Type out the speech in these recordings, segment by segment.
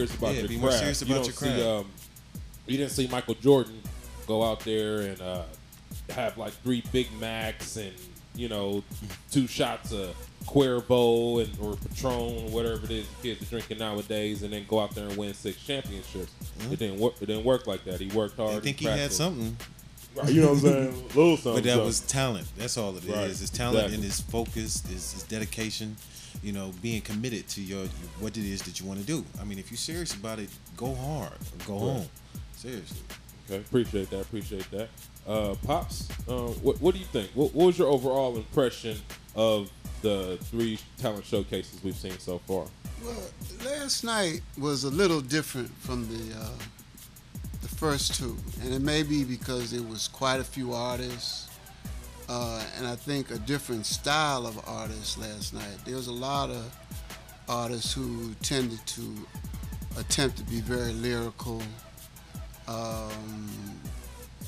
serious about your be craft. more serious about your craft. You didn't see Michael Jordan go out there and have like 3 Big Macs and 2 shots of Cuervo or Patron, whatever it is the kids are drinking nowadays, and then go out there and win 6 championships. It didn't work. It didn't work like that. He worked hard. I think he had something. Right, you know what I'm saying? A little something. But that was talent. That's all it Right, is. It's talent exactly. and his focus, his dedication. Being committed to what it is that you want to do. I mean, if you're serious about it, go hard. Go home. Seriously. Okay, appreciate that. Pops, what do you think? What was your overall impression of the 3 talent showcases we've seen so far? Well, last night was a little different from the first 2, and it may be because it was quite a few artists, and I think a different style of artists last night. There was a lot of artists who tended to attempt to be very lyrical,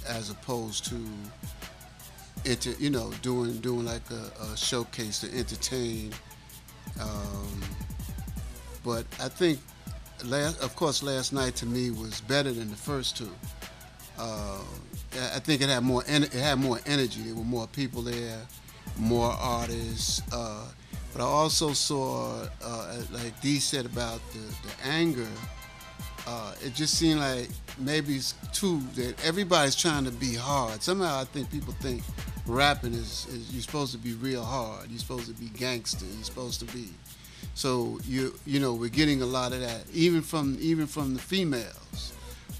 as opposed to doing like a showcase to entertain. But I think, last night to me was better than the first 2. I think it had more energy. There were more people there, more artists. But I also saw, like Dee said about the anger. It just seemed like maybe it's too that everybody's trying to be hard. Somehow I think people think rapping is you're supposed to be real hard. You're supposed to be gangster. You're supposed to be. So we're getting a lot of that, even from the females.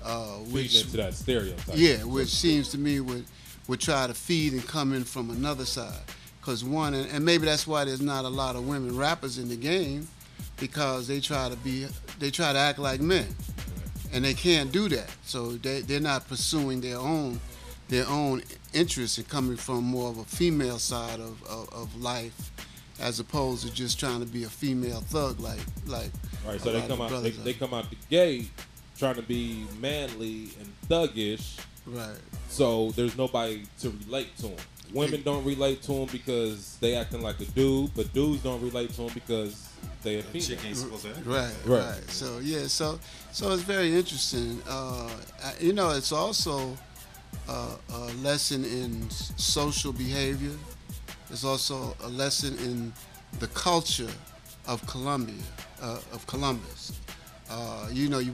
Feeding into that stereotype. Yeah, which seems to me would try to feed and come in from another side. Because and maybe that's why there's not a lot of women rappers in the game, because they try to act like men, and they can't do that. So they're not pursuing their own interests and coming from more of a female side of life, as opposed to just trying to be a female thug like. Right. So they come out the gate trying to be manly and thuggish. Right. So there's nobody to relate to them. Women don't relate to them because they acting like a dude, but dudes don't relate to them because they a female. Chick ain't supposed to act. Right. So it's very interesting. It's also a lesson in social behavior. It's also a lesson in the culture of Columbus.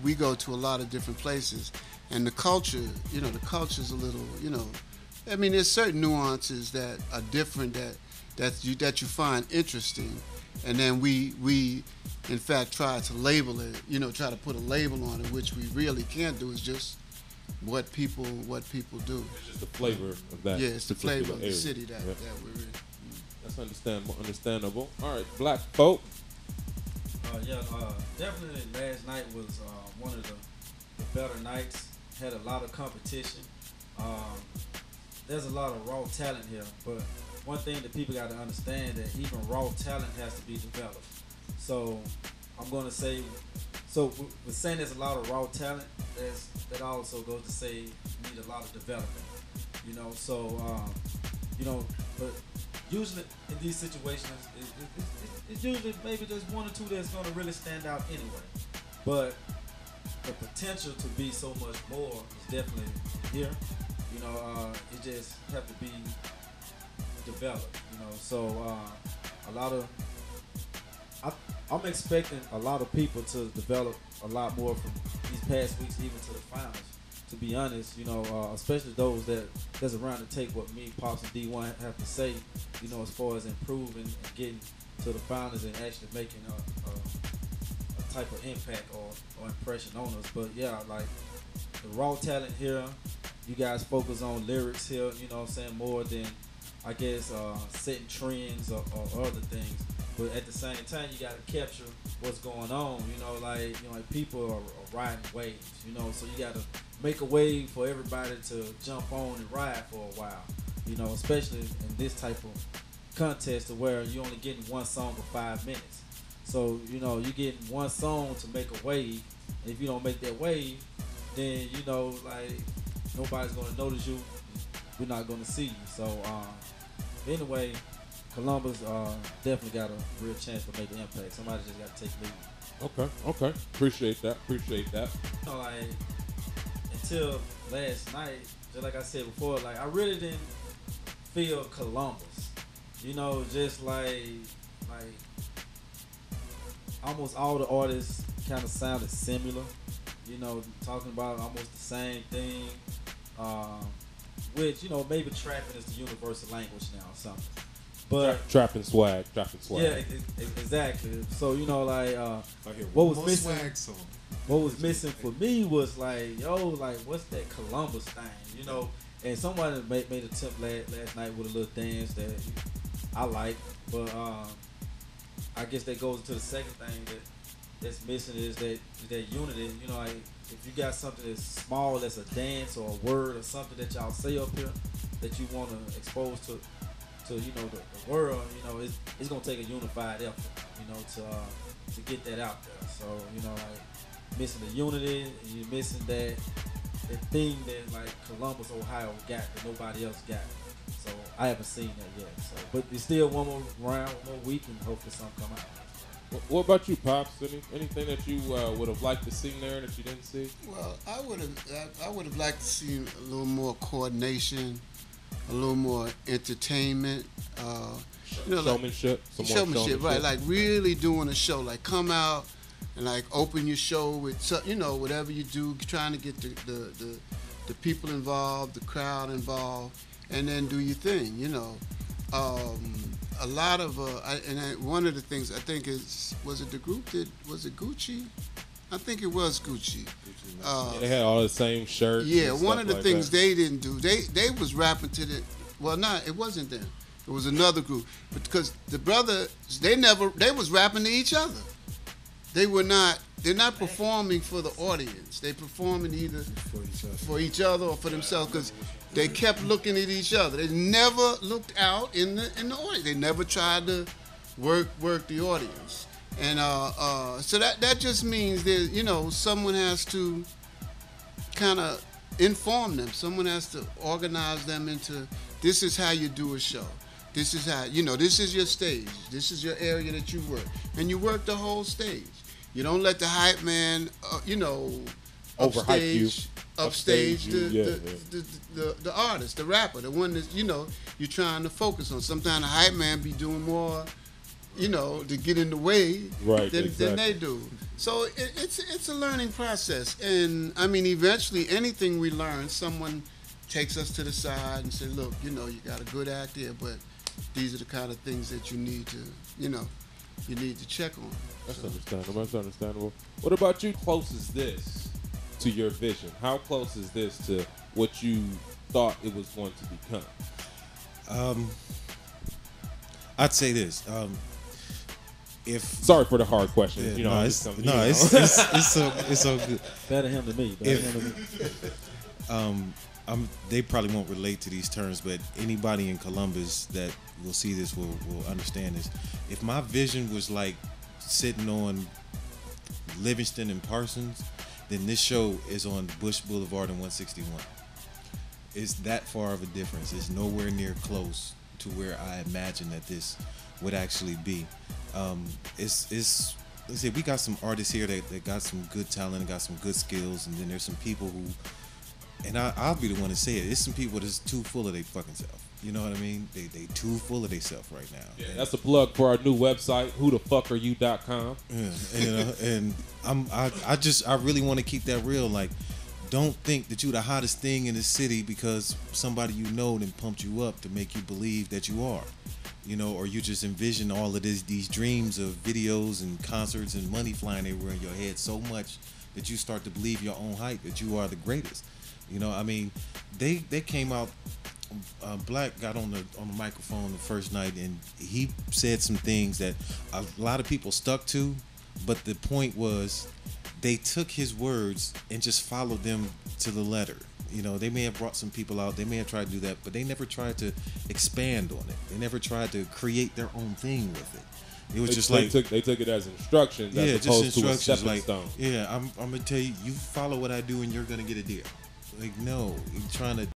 We go to a lot of different places, and the culture's a little, there's certain nuances that are different that you find interesting, and then we in fact try to label it, try to put a label on it, which we really can't do. Is just what people do. It's just the flavor of that. Yeah, it's the flavor of the area. city that we're in. That's understandable. All right, Black Folk. Definitely last night was one of the better nights. Had a lot of competition. There's a lot of raw talent here, but one thing that people got to understand that even raw talent has to be developed. So I'm going to say, with saying there's a lot of raw talent, that also goes to say you need a lot of development. But usually in these situations, it's usually maybe just 1 or 2 that's going to really stand out anyway. But the potential to be so much more is definitely here. It just have to be developed. I'm expecting a lot of people to develop a lot more from these past weeks, even to the finals. To be honest, especially those that's around to take what me, Pops, and D1 have to say, as far as improving and getting to the finals and actually making a type of impact or impression on us. But yeah, like the raw talent here, you guys focus on lyrics here, more than, I guess, setting trends or other things. But at the same time, you gotta capture what's going on. Like people are riding waves. So you gotta make a wave for everybody to jump on and ride for a while. Especially in this type of contest, where you're only getting one song for 5 minutes. So you're getting one song to make a wave. And if you don't make that wave, then nobody's gonna notice you. We're not gonna see you. So anyway. Columbus definitely got a real chance to make an impact. Somebody just got to take lead. Okay. Appreciate that. You know, like until last night, just like I said before, like I really didn't feel Columbus. You know, just like almost all the artists kind of sounded similar. You know, talking about almost the same thing. Which, you know, maybe trapping is the universal language now or something. But Trapping swag. yeah, exactly. So, you know, like what was missing? What was missing for me was like, yo, like what's that Columbus thing? You know, and somebody made an attempt last night with a little dance that I like, but I guess that goes into the second thing that's missing is that unity. You know, like if you got something that's small, that's a dance or a word or something that y'all say up here that you want to expose to you know the world, you know, it's gonna take a unified effort, you know, to get that out there. So, you know, like missing the unity, and you're missing that thing that like Columbus, Ohio got that nobody else got. So I haven't seen that yet. So, but it's still one more round, one more week, and hopefully something come out. What about you, Pops? Anything that you would have liked to see there that you didn't see? Well, I would have liked to see a little more coordination, a little more entertainment. You know, Showmanship. Some more showmanship, right? Like really doing a show. Like come out and like open your show with, you know, whatever you do, trying to get the people involved, the crowd involved, and then do your thing. You know, a lot of one of the things I think was it Gucci? I think it was Gucci. They had all the same shirts. Yeah, one of the like things that. they didn't do, they was rapping to the, well, it wasn't them. It was another group, but because the brothers, they was rapping to each other. They're not performing for the audience. They performing either for each other or for themselves, because they kept looking at each other. They never looked out in the audience. They never tried to work the audience. And so that just means that, you know, someone has to kind of inform them. Someone has to organize them into, this is how you do a show. This is how, you know, this is your stage. This is your area that you work. And you work the whole stage. You don't let the hype man, you know, upstage the artist, the rapper, the one that, you know, you're trying to focus on. Sometimes the hype man be doing more, you know, to get in the way than they do. So it's a learning process. And I mean, eventually anything we learn, someone takes us to the side and say, look, you know, you got a good act here, but these are the kind of things that you need to, you know, you need to check on. That's understandable. What about you? Close is this to your vision? How close is this to what you thought it was going to become? I'd say this. Sorry for the hard question. Yeah, you know, it's so good. Better him than me. They probably won't relate to these terms, but anybody in Columbus that will see this will understand this. If my vision was like sitting on Livingston and Parsons, then this show is on Bush Boulevard and 161. It's that far of a difference. It's nowhere near close to where I imagined that this would actually be. Let's say we got some artists here that got some good talent and got some good skills, and then there's some people who, and I'll be the one to say it, it's some people that's too full of their fucking self. You know what I mean? They too full of themselves right now. Yeah, that's a plug for our new website, whothefuckareyou.com. Yeah, you know, and I really want to keep that real. Like, don't think that you're the hottest thing in the city because somebody you know then pumped you up to make you believe that you are. You know, or you just envision all of these dreams of videos and concerts and money flying everywhere in your head so much that you start to believe your own hype that you are the greatest. You know, I mean, they came out. Blak got on the microphone the first night and he said some things that a lot of people stuck to, but the point was they took his words and just followed them to the letter. You know, they may have brought some people out, they may have tried to do that, but they never tried to expand on it. They never tried to create their own thing with it. It was they took it as instructions as opposed to a stepping stone. Yeah, I'm gonna tell you, you follow what I do and you're gonna get a deal. Like, no, you're trying to